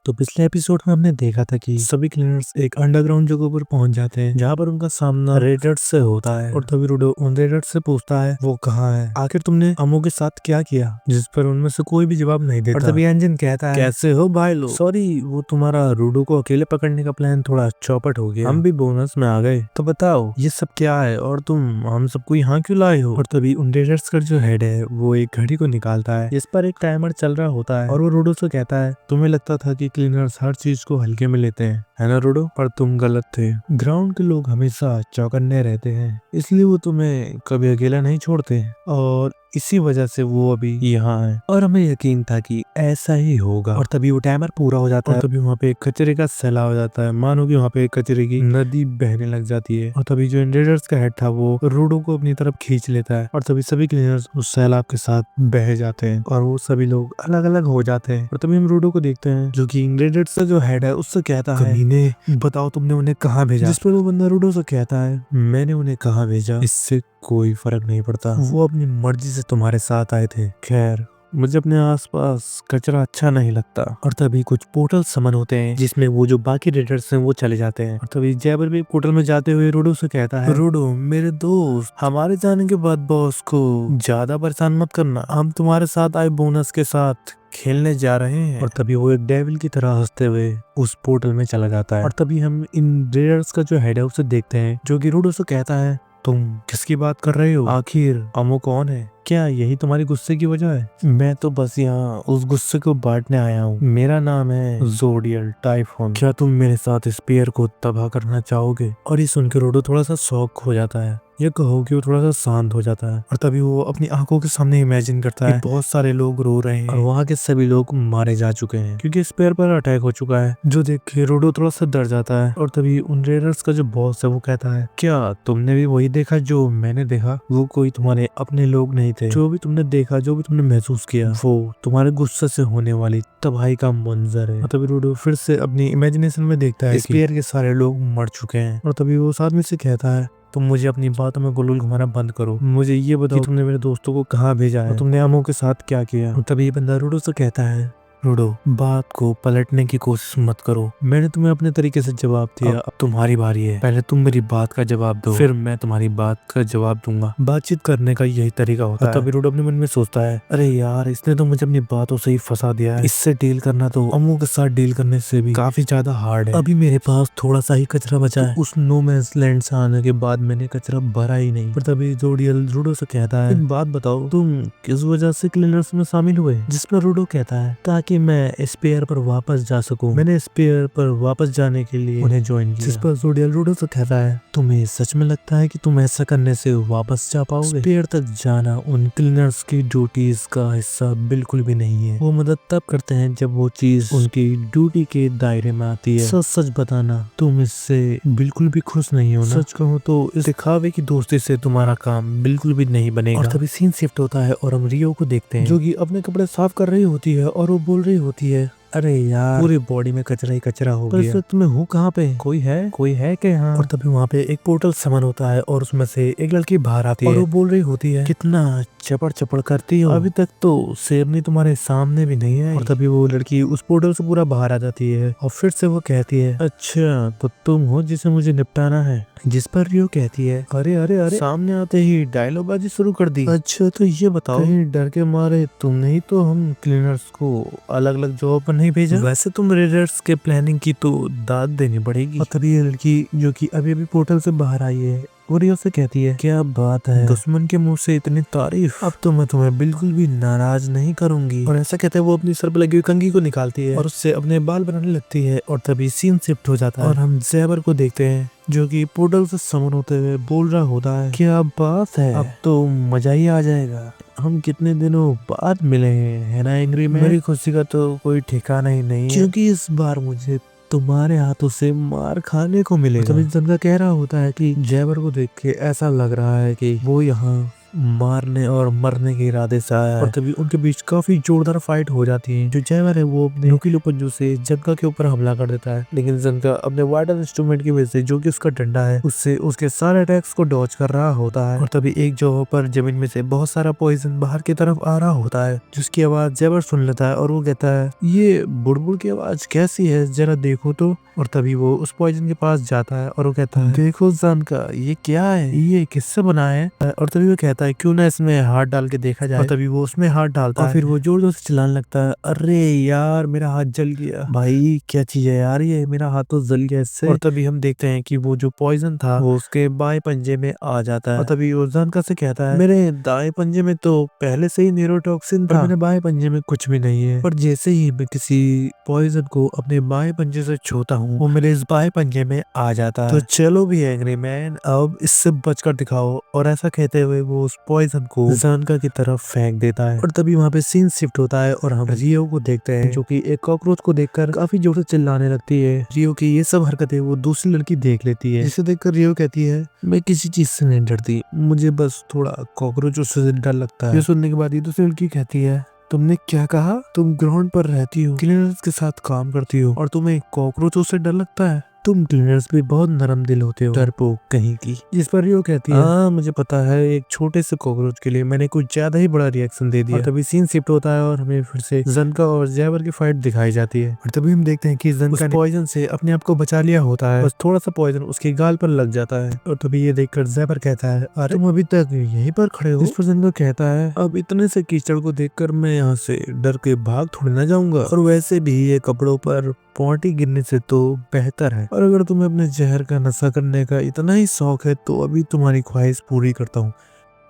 तो पिछले एपिसोड में हमने देखा था कि सभी क्लीनर्स एक अंडरग्राउंड जगह पर पहुंच जाते हैं जहाँ पर उनका सामना रेडर्स से होता है और तभी रूडो उन रेडर्स से पूछता है वो कहाँ है, आखिर तुमने अमो के साथ क्या किया, जिस पर उनमें से कोई भी जवाब नहीं देता। और तभी एंजिन कहता है कैसे हो भाई लोग, सॉरी वो तुम्हारा रूडो को अकेले पकड़ने का प्लान थोड़ा चौपट हो गया, हम भी बोनस में आ गए, तो बताओ ये सब क्या है और तुम हम सबको यहाँ क्यों लाए हो। और तभी उन रेडर्स का जो हेड है वो एक घड़ी को निकालता है जिस पर एक टाइमर चल रहा होता है और वो रूडो से कहता है तुम्हें लगता था कि क्लीनर्स हर चीज को हल्के में लेते हैं, है ना रूडो, पर तुम गलत थे। ग्राउंड के लोग हमेशा चौकन्ने रहते हैं, इसलिए वो तुम्हें कभी अकेला नहीं छोड़ते और इसी वजह से वो अभी यहाँ है और हमें यकीन था कि ऐसा ही होगा। और तभी वो टाइमर पूरा हो जाता है और तभी वहाँ पे कचरे का सैलाब हो जाता है, मानो कि वहाँ पे कचरे की नदी बहने लग जाती है। और तभी जो इंडेडर्स का हेड था वो रूडो को अपनी तरफ खींच लेता है और तभी सभी क्लीनर्स उस सैलाब के साथ बह जाते हैं और वो सभी लोग अलग अलग हो जाते हैं। और तभी हम रूडो को देखते हैं जो कि इंडेडर्स का जो हेड है उससे कहता है कमीने बताओ तुमने उन्हें कहाँ भेजा, जिस पर वो बंदा रूडो से कहता है मैंने उन्हें कहाँ भेजा इससे कोई फर्क नहीं पड़ता, वो अपनी मर्जी से तुम्हारे साथ आए थे, खैर मुझे अपने आसपास कचरा अच्छा नहीं लगता। और तभी कुछ पोर्टल समन होते हैं जिसमें वो जो बाकी रेडर्स हैं वो चले जाते हैं और तभी जैबर भी पोर्टल में जाते हुए रूडो से कहता है रूडो मेरे दोस्त हमारे जाने के बाद बॉस को ज्यादा परेशान मत करना, हम तुम्हारे साथ आए बोनस के साथ खेलने जा रहे हैं। और तभी वो एक डेविल की तरह हंसते हुए उस पोर्टल में चला जाता है और तभी हम इन रेडर्स का जो हेड है उसे देखते हैं जो कि रूडो से कहता है तुम किसकी बात कर रहे हो, आखिर अमो कौन है, क्या यही तुम्हारी गुस्से की वजह है। मैं तो बस यहाँ उस गुस्से को बांटने आया हूँ, मेरा नाम है जोडियल टाइफून, क्या तुम मेरे साथ स्पेयर को तबाह करना चाहोगे। और ये सुनकर रोडो थोड़ा सा शॉक हो जाता है, ये कहो कि वो थोड़ा सा शांत हो जाता है और तभी वो अपनी आंखों के सामने इमेजिन करता है बहुत सारे लोग रो रहे हैं और वहाँ के सभी लोग मारे जा चुके हैं क्योंकि स्पेयर पर अटैक हो चुका है, जो देख के रोडो थोड़ा सा डर जाता है। और तभी उन रेडर्स का जो बॉस है वो कहता है क्या तुमने भी वही देखा जो मैंने देखा, वो कोई तुम्हारे अपने लोग नहीं थे, जो भी तुमने देखा जो भी तुमने महसूस किया वो तुम्हारे गुस्से से होने वाली तबाही का मंजर है। और तभी रोडो फिर से अपनी इमेजिनेशन में देखता है स्पेयर के सारे लोग मर चुके हैं और तभी वो साथ में से कहता है तुम मुझे अपनी बातों में गुलगुल घुमाना बंद करो, मुझे ये बताओ कि तुमने मेरे दोस्तों को कहाँ भेजा है, तुमने अमो के साथ क्या किया। और तभी ये बंदा रूडो से कहता है रूडो बात को पलटने की कोशिश मत करो, मैंने तुम्हें अपने तरीके से जवाब दिया, अब तुम्हारी बारी है, पहले तुम मेरी बात का जवाब दो फिर मैं तुम्हारी बात का जवाब दूंगा, बातचीत करने का यही तरीका होता है। तभी रूडो अपने मन में सोचता है अरे यार इसने तो मुझे अपनी बातों से ही फंसा दिया है, इससे डील करना तो अमो के साथ डील करने से भी काफी ज्यादा हार्ड है, अभी मेरे पास थोड़ा सा ही कचरा बचा है, उस नो मैंस लैंड से आने के बाद मैंने कचरा भरा ही नहीं। पर तभी जोडियल रूडो से कहता है एक बात बताओ तुम किस वजह से क्लीनर्स में शामिल हुए, जिस पर रूडो कहता है ताकि मैं स्पेयर पर वापस जा सकूं, मैंने स्पेयर पर वापस जाने के लिए उन्हें ज्वाइन किया। जिस पर जोडियल रूडो से कहता है तुम्हें सच में लगता है कि तुम ऐसा करने से वापस जा पाओगे, स्पेयर तक जाना उन क्लीनर्स की ड्यूटीज का हिस्सा बिल्कुल भी नहीं है, वो मदद तब करते हैं जब वो चीज उनकी ड्यूटी के दायरे में आती है। सच सच बताना तुम इससे बिल्कुल भी खुश नहीं हो ना, सच कहूँ तो इस दिखावे की दोस्ती से तुम्हारा काम बिल्कुल भी नहीं बनेगा। और तभी सीन शिफ्ट होता है और हम रियो को देखते हैं जो कि अपने कपड़े साफ कर रही होती है और वो बोल रही होती है अरे यार पूरी बॉडी में कचरा ही कचरा हो गया, तुम्हें हूँ कहाँ पे, कोई है क्या यहाँ। और तभी वहाँ पे एक पोर्टल समन होता है और उसमें से एक लड़की बाहर आती है और वो बोल रही होती है कितना चपड़ चपड़ करती हो, अभी तक तो शेरनी तुम्हारे सामने भी नहीं है। और तभी वो लड़की उस पोर्टल से पूरा बाहर आ जाती है और फिर से वो कहती है अच्छा तो तुम हो जिसे मुझे निपटाना है, जिस पर रियो कहती है अरे अरे अरे सामने आते ही डायलॉग बाजी शुरू कर दी, अच्छा तो ये बताओ कहीं डर के मारे तुमने ही तो हम क्लीनर्स को अलग अलग जॉब पर नहीं भेजा, वैसे तुम रेडर्स के प्लानिंग की तो दाद देनी पड़ेगी। और तभी ये लड़की जो कि अभी अभी पोर्टल से बाहर आई है वो रियो से कहती है क्या बात है, दुश्मन के मुंह से इतनी तारीफ, अब तो मैं तुम्हें बिल्कुल भी नाराज नहीं करूंगी। और ऐसा कहते हैं वो अपनी सर पर लगी हुई कंघी को निकालती है और उससे अपने बाल बनाने लगती है और तभी सीन शिफ्ट हो जाता है और हम जैबर को देखते हैं जो कि पोर्टल से समन होते हुए बोल रहा होता है क्या बात है, अब तो मजा ही आ जाएगा, हम कितने दिनों बाद मिले हैं, है ना एंग्री मैन, मेरी खुशी का तो कोई ठिकाना ही नहीं है क्योंकि इस बार मुझे तुम्हारे हाथों से मार खाने को मिलेगा। तभी जनका कह रहा होता है कि जैबर को देख के ऐसा लग रहा है कि वो यहाँ मारने और मरने के इरादे से आया है। और तभी उनके बीच काफी जोरदार फाइट हो जाती है। जो जैवर है वो अपने नुकीले पंजों से जनका के ऊपर हमला कर देता है, लेकिन जनका अपने वाइडल इंस्ट्रूमेंट की वजह से, जो कि उसका डंडा है, उससे उसके सारे अटैक्स को डॉज कर रहा होता है। और तभी एक जगह पर जमीन में से बहुत सारा पॉइजन बाहर की तरफ आ रहा होता है, जिसकी आवाज जैवर सुन लेता है और वो कहता है ये बुड़बुड़ की आवाज कैसी है, जरा देखो तो। और तभी वो उस पॉइजन के पास जाता है और वो कहता है देखो जानका ये क्या है, ये किससे बना है। और तभी वो कहता है क्यों ना इसमें हाथ डाल के देखा जाए। और तभी वो उसमें हाथ डालता है और फिर वो जोर जोर से चिल्लाने लगता है अरे यार मेरा हाथ जल गया। भाई क्या चीज है यार, ये मेरा हाथ तो जल गया इससे। और तभी हम देखते हैं कि वो जो पॉइजन था वो उसके बाएं पंजे में आ जाता है। और तभी वो जानका से कहता है मेरे दाएं पंजे में तो पहले से ही न्यूरोटॉक्सिन था, मेरे बाएं पंजे में कुछ भी नहीं है। पर जैसे ही मैं किसी पॉइजन को अपने बाएं पंजे से छूता हूँ वो मेरे इस बाएं पंजे में आ जाता है। तो चलो भी एंग्री मैन, अब इससे बचकर दिखाओ। और ऐसा कहते हुए वो उस पॉइजन को जानका की तरफ फेंक देता है। और तभी वहाँ पे सीन शिफ्ट होता है और हम रियो को देखते हैं, जो कि एक कॉकरोच को देखकर काफी जोर से चिल्लाने लगती है। रियो की ये सब हरकतें वो दूसरी लड़की देख लेती है, जिसे देखकर रियो कहती है मैं किसी चीज से नहीं डरती, मुझे बस थोड़ा कॉकरोचों से डर लगता है। ये सुनने के बाद ये दूसरी लड़की कहती है तुमने क्या कहा, तुम ग्राउंड पर रहती हो, क्लीनर्स के साथ काम करती हो और तुम्हें कॉकरोचों से डर लगता है, तुम क्लीनर्स भी बहुत नरम दिल होते हो, डरपोक कहीं की। जिस पर रियो कहती है हाँ मुझे पता है, एक छोटे से कॉकरोच के लिए मैंने कुछ ज्यादा ही बड़ा रिएक्शन दे दिया। और तभी सीन शिफ्ट होता है और हमें फिर से जनका और जैवर की फाइट दिखाई जाती है। और तभी हम देखते हैं कि जनका ने पॉइजन से अपने आप को बचा लिया होता है, बस थोड़ा सा पॉइजन उसके गाल पर लग जाता है। और तभी ये देखकर जैवर कहता है अरे तुम अभी तक यहीं पर खड़े हो। जिस पर जनका कहता है अब इतने से कीचड़ को देखकर मैं यहाँ से डर के भाग थोड़ी ना जाऊंगा, और वैसे भी ये कपड़ों पर पॉटी गिरने से तो बेहतर है, और अगर तुम्हें अपने जहर का नशा करने का इतना ही शौक है तो अभी तुम्हारी ख्वाहिश पूरी करता हूँ।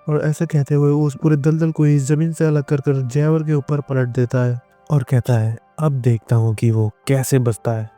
और ऐसा कहते हुए वो उस पूरे दलदल को ही जमीन से अलग कर जैवर के ऊपर पलट देता है और कहता है अब देखता हूँ कि वो कैसे बचता है।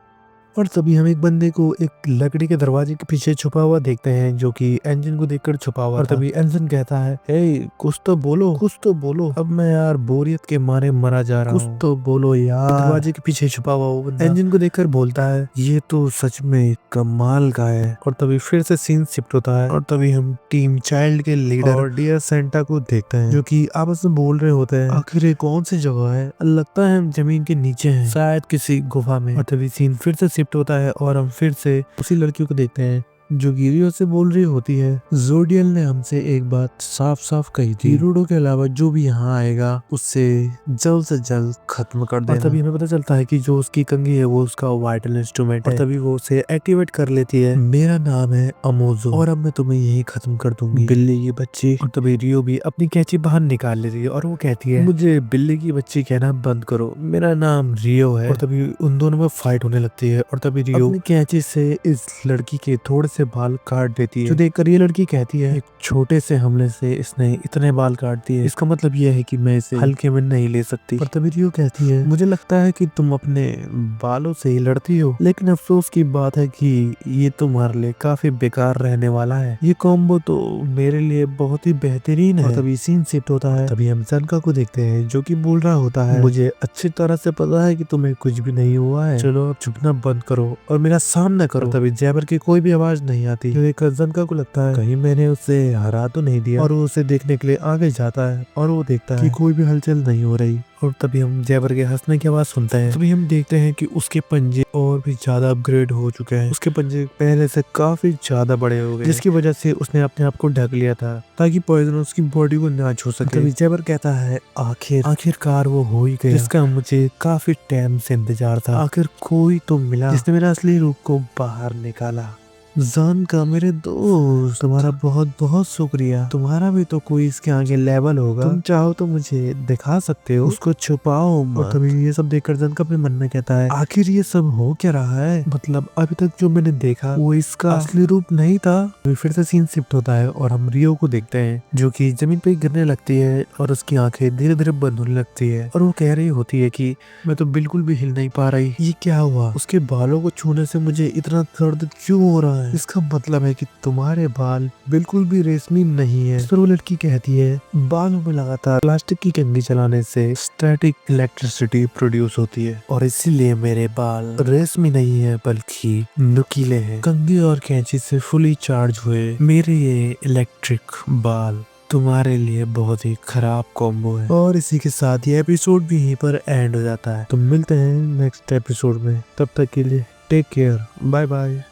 और तभी हम एक बंदे को एक लकड़ी के दरवाजे के पीछे छुपा हुआ देखते हैं, जो कि इंजन को देखकर छुपा हुआ और तभी इंजन कहता है हे कुछ तो बोलो, कुछ तो बोलो, अब मैं यार बोरियत के मारे मरा जा रहा हूँ, कुछ तो बोलो यार। दरवाजे के पीछे छुपा हुआ वो बंदा इंजन को देखकर बोलता है ये तो सच में कमाल का है। और तभी फिर से सीन शिफ्ट होता है और तभी हम टीम चाइल्ड के लीडर और डियर सेंटा को देखते हैं, जो कि आपस में बोल रहे होते हैं आखिर ये कौन सी जगह है, लगता है हम जमीन के नीचे हैं, शायद किसी गुफा में। और तभी सीन फिर से होता है और हम फिर से उसी लड़कियों को देखते हैं जो गिरियो से बोल रही होती है जोडियल ने हमसे एक बात साफ साफ कही थी, रूडो के अलावा जो भी यहाँ आएगा उससे जल्द से जल्द खत्म कर देना। और तभी हमें पता चलता है कि जो उसकी कंघी है वो उसका वाइटल इंस्ट्रूमेंट है। और तभी वो उसे एक्टिवेट कर लेती है, मेरा नाम है अमोजो और अब मैं तुम्हें यही खत्म कर दूंगी बिल्ली की बच्ची। और तभी रियो भी अपनी कैंची बाहर निकाल लेती है और वो कहती है मुझे बिल्ली की बच्ची कहना बंद करो, मेरा नाम रियो है। और तभी उन दोनों में फाइट होने लगती है और तभी रियो अपनी कैंची से इस लड़की के थोड़े से बाल काट देती है, जो देखकर ये लड़की कहती है एक छोटे से हमले से इसने इतने बाल काट दिए, इसका मतलब यह है कि मैं इसे हल्के में नहीं ले सकती। पर तभी रियो कहती है मुझे लगता है कि तुम अपने बालों से ही लड़ती हो, लेकिन अफसोस की बात है कि ये तुम्हारे लिए काफी बेकार रहने वाला है, ये कॉम्बो तो मेरे लिए बहुत ही बेहतरीन है। और तभी सीन शिफ्ट होता है, तभी हम जनका को देखते हैं जो कि बोल रहा होता है मुझे अच्छी तरह से पता है कि तुम्हें कुछ भी नहीं हुआ है, चलो अब चुपना बंद करो और मेरा सामना करो। तभी जैबर की कोई भी आवाज नहीं आती, जनका को लगता है कहीं मैंने उसे हरा तो नहीं दिया, और वो उसे देखने के लिए आगे जाता है और वो देखता है कि कोई भी हलचल नहीं हो रही। और तभी हम जैबर के हंसने की आवाज सुनते हैं, तभी हम देखते हैं कि उसके पंजे और भी ज्यादा अपग्रेड हो चुके हैं, उसके पंजे पहले से काफी ज्यादा बड़े हो गए, जिसकी वजह से उसने अपने आप को ढक लिया था ताकि पॉइजन उसकी बॉडी को ना छू सके। तभी जैबर कहता है आखिरकार वो हो ही गया, जिसका मुझे काफी टाइम से इंतजार था, आखिर कोई तो मिला जिसने मेरा असली रूप को बाहर निकाला। जानका मेरे दोस्त तुम्हारा बहुत बहुत शुक्रिया, तुम्हारा भी तो कोई इसके आगे लेवल होगा, तुम चाहो तो मुझे दिखा सकते हो, उसको छुपाओ मत। और तभी ये सब देखकर जानका अपने मन में कहता है आखिर ये सब हो क्या रहा है, मतलब अभी तक जो मैंने देखा वो इसका असली रूप नहीं था। फिर से सीन शिफ्ट होता है और हम रियो को देखते हैं जो कि जमीन पे गिरने लगती है और उसकी आंखें धीरे धीरे बंद होने लगती है और वो कह रही होती है कि मैं तो बिल्कुल भी हिल नहीं पा रही, ये क्या हुआ, उसके बालों को छूने से मुझे इतना दर्द क्यों हो रहा है, इसका मतलब है कि तुम्हारे बाल बिल्कुल भी रेशमी नहीं है। तो वो लड़की कहती है बालों में लगातार प्लास्टिक की कंघी चलाने से स्टैटिक इलेक्ट्रिसिटी प्रोड्यूस होती है और इसीलिए मेरे बाल रेशमी नहीं है बल्कि नुकीले हैं। कंघी और कैंची से फुली चार्ज हुए मेरे ये इलेक्ट्रिक बाल तुम्हारे लिए बहुत ही खराब कॉम्बो है। और इसी के साथ ये एपिसोड भी यहीं पर एंड हो जाता है। तो मिलते हैं नेक्स्ट एपिसोड में, तब तक के लिए टेक केयर, बाय बाय।